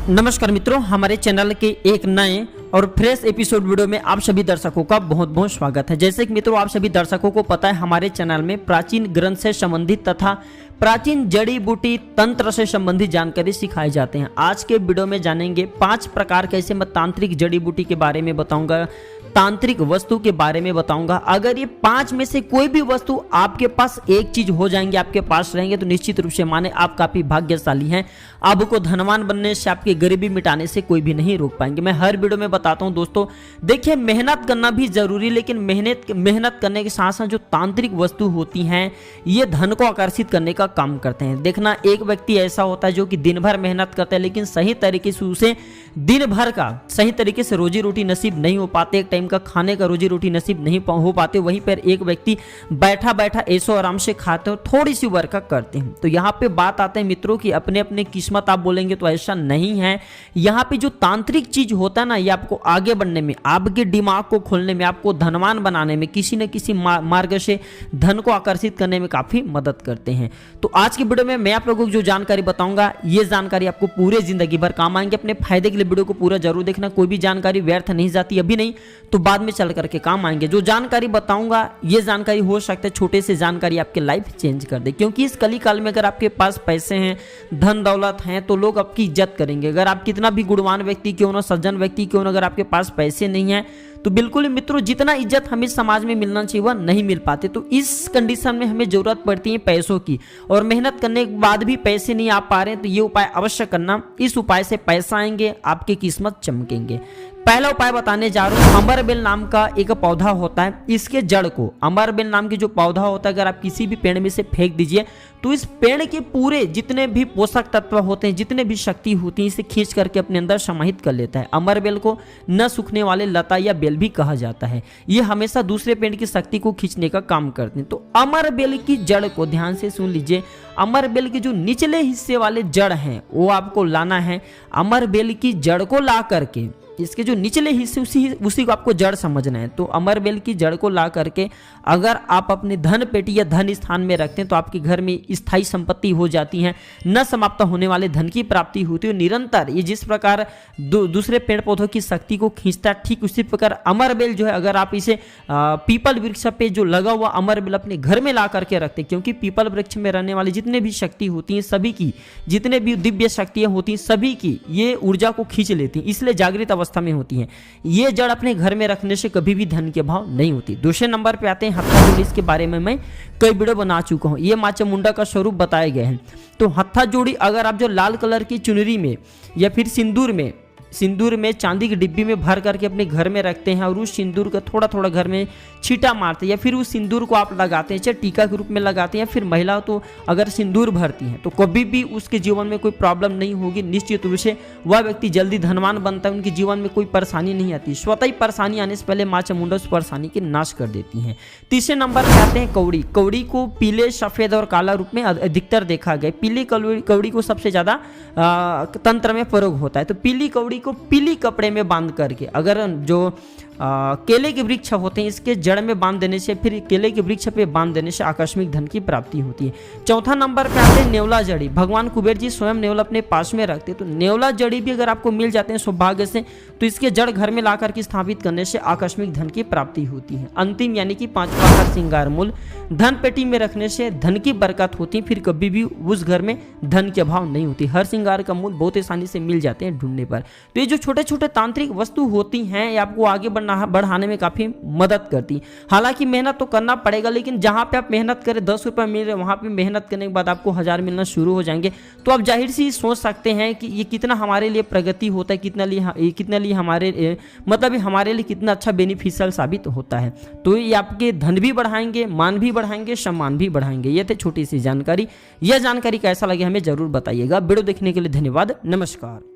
नमस्कार मित्रों, हमारे चैनल के एक नए और फ्रेश एपिसोड वीडियो में आप सभी दर्शकों का बहुत बहुत स्वागत है। जैसे कि मित्रों आप सभी दर्शकों को पता है, हमारे चैनल में प्राचीन ग्रंथ से संबंधित तथा प्राचीन जड़ी बूटी तंत्र से संबंधित जानकारी सिखाए जाते हैं। आज के वीडियो में जानेंगे 5 प्रकार के ऐसे मैं तांत्रिक जड़ी बूटी के बारे में बताऊंगा, तांत्रिक वस्तु के बारे में बताऊंगा। अगर ये 5 में से कोई भी वस्तु आपके पास एक चीज हो जाएंगे, आपके पास रहेंगे, तो निश्चित रूप से माने आप काफी भाग्यशाली हैं। आपको धनवान बनने से, आपकी गरीबी मिटाने से कोई भी नहीं रोक पाएंगे। मैं हर वीडियो में बताता हूं दोस्तों, देखिए मेहनत करना भी जरूरी, लेकिन मेहनत करने के साथ साथ जो तांत्रिक वस्तु होती हैं ये धन को आकर्षित करने का काम करते हैं। देखना, एक व्यक्ति ऐसा होता है जो कि दिन भर मेहनत करता है, लेकिन सही तरीके से उसे दिन भर का सही तरीके से रोजी रोटी नसीब नहीं हो पाते, एक टाइम का खाने का रोजी रोटी नसीब नहीं हो पाते। वहीं पर एक व्यक्ति बैठा बैठा ऐशो आराम से खाते हो, थोड़ी सी वर्क करते हैं। तो यहाँ पे बात आते हैं मित्रों की अपने अपने किस्मत आप बोलेंगे तो ऐसा नहीं है। यहाँ पे जो तांत्रिक चीज होता है ना, ये आपको आगे बढ़ने में, आपके दिमाग को खोलने में, आपको धनवान बनाने में, किसी न किसी मार्ग से धन को आकर्षित करने में काफी मदद करते हैं। तो आज की वीडियो में मैं आप लोगों को जो जानकारी बताऊंगा, ये जानकारी आपको पूरे जिंदगी भर काम आएंगे। अपने फायदे के लिए वीडियो को पूरा जरूर देखना, कोई भी जानकारी व्यर्थ नहीं जाती, अभी नहीं तो बाद में चल करके काम आएंगे। जो जानकारी बताऊंगा, ये जानकारी हो सकता है छोटे से जानकारी आपके लाइफ चेंज कर दे, क्योंकि इस कली काल में अगर आपके पास पैसे हैं, धन दौलत हैं, तो लोग आपकी इज्जत करेंगे। अगर आप कितना भी गुणवान व्यक्ति क्यों ना, सज्जन व्यक्ति क्यों ना, अगर आपके पास पैसे नहीं है तो बिल्कुल मित्रों जितना इज्जत हमें समाज में मिलना चाहिए वह नहीं मिल पाते। तो इस कंडीशन में हमें जरूरत पड़ती है पैसों की, और मेहनत करने के बाद भी पैसे नहीं आ पा रहे हैं तो ये उपाय अवश्य करना। इस उपाय से पैसा आएंगे, आपकी किस्मत चमकेंगे। पहला उपाय बताने जा रहा हूं। अमरबेल नाम का एक पौधा होता है, इसके जड़ को, अमरबेल नाम की जो पौधा होता है, अगर आप किसी भी पेड़ में से फेंक दीजिए तो इस पेड़ के पूरे जितने भी पोषक तत्व होते हैं, जितने भी शक्ति होती है, इसे खींच करके अपने अंदर समाहित कर लेता है। अमरबेल को न सूखने वाले लता या बेल भी कहा जाता है। ये हमेशा दूसरे पेड़ की शक्ति को खींचने का काम करते हैं। तो अमरबेल की जड़ को ध्यान से सुन लीजिए। अमरबेल के जो निचले हिस्से वाले जड़ हैं वो आपको लाना है। अमरबेल की जड़ को ला करके, इसके जो निचले हिस्से उसी को आपको जड़ समझना है। तो अमरबेल की जड़ को ला करके अगर आप अपने धन पेटी या धन स्थान में रखते हैं तो आपके घर में स्थायी संपत्ति हो जाती है, न समाप्त होने वाले धन की प्राप्ति होती है निरंतर। ये जिस प्रकार दूसरे पेड़ पौधों की शक्ति को खींचता है, ठीक उसी प्रकार अमरबेल जो है, अगर आप इसे पीपल वृक्ष पे जो लगा हुआ अमरबेल अपने घर में ला करके रखते हैं, क्योंकि पीपल वृक्ष में रहने वाली जितने भी शक्ति होती है, सभी की जितने भी दिव्य शक्तियां होती हैं, सभी की ये ऊर्जा को खींच लेती है, इसलिए जागृत अवस्था में होती हैं। ये जड़ अपने घर में रखने से कभी भी धन के अभाव नहीं होती। दूसरे नंबर पे आते हैं हत्था जोड़ी। इसके बारे में मैं कई वीडियो बना चुका हूं, ये मां चामुंडा का स्वरूप बताए गए हैं। तो हत्था जोड़ी, अगर आप जो लाल कलर की चुनरी में या फिर सिंदूर में चांदी की डिब्बी में भर करके अपने घर में रखते हैं और उस सिंदूर का थोड़ा थोड़ा घर में छींटा मारते हैं, या फिर उस सिंदूर को आप लगाते हैं, चाहे टीका के रूप में लगाते हैं, या फिर महिला तो अगर सिंदूर भरती हैं, तो कभी भी उसके जीवन में कोई प्रॉब्लम नहीं होगी। निश्चित रूप से वह व्यक्ति जल्दी धनवान बनता है, उनके जीवन में कोई परेशानी नहीं आती। स्वतः ही परेशानी आने से पहले माँ चामुंडा उस परेशानी के नाश कर देती हैं। तीसरे नंबर पर आते हैं कौड़ी। कौड़ी को पीले, सफेद और काला रूप में अधिकतर देखा गया। पीली कौड़ी को सबसे ज्यादा तंत्र में प्रयोग होता है। तो पीली कौड़ी को पीली कपड़े में बांध करके, अगर जो केले के वृक्ष होते हैं इसके जड़ में बांध देने से, फिर केले के वृक्ष पे बांध देने से आकस्मिक धन की प्राप्ति होती है। चौथा नंबर पे आते हैं नेवला जड़ी। भगवान कुबेर जी स्वयं नेवला अपने पास में रखते हैं। तो नेवला जड़ी भी अगर आपको मिल जाते हैं सौभाग्य से, तो इसके जड़ घर में ला करके स्थापित करने से आकस्मिक धन की प्राप्ति होती है। अंतिम यानी कि 5वां हर श्रृंगार मूल, धन पेटी में रखने से धन की बरकत होती है, फिर कभी भी उस घर में धन के अभाव नहीं होती। हर श्रृंगार का मूल बहुत आसानी से मिल जाते हैं ढूंढने पर। तो ये जो छोटे छोटे तांत्रिक वस्तु होती हैं, ये आपको आगे बढ़ाने में काफी मदद करती। हालांकि मेहनत तो करना पड़ेगा, लेकिन जहां पे आप मेहनत करें 10 रुपए मिल रहे, वहां पे मेहनत करने के बाद आपको 1000 मिलना शुरू हो जाएंगे। तो आप जाहिर सी सोच सकते हैं कि ये कितना हमारे लिए प्रगति होता है, कितना लिए हमारे मतलब हमारे लिए कितना अच्छा बेनिफिशियल साबित होता है। तो ये आपके धन भी बढ़ाएंगे, मान भी बढ़ाएंगे, सम्मान भी बढ़ाएंगे। ये थे छोटी सी जानकारी। यह जानकारी कैसा लगे हमें जरूर बताइएगा। वीडियो देखने के लिए धन्यवाद। नमस्कार।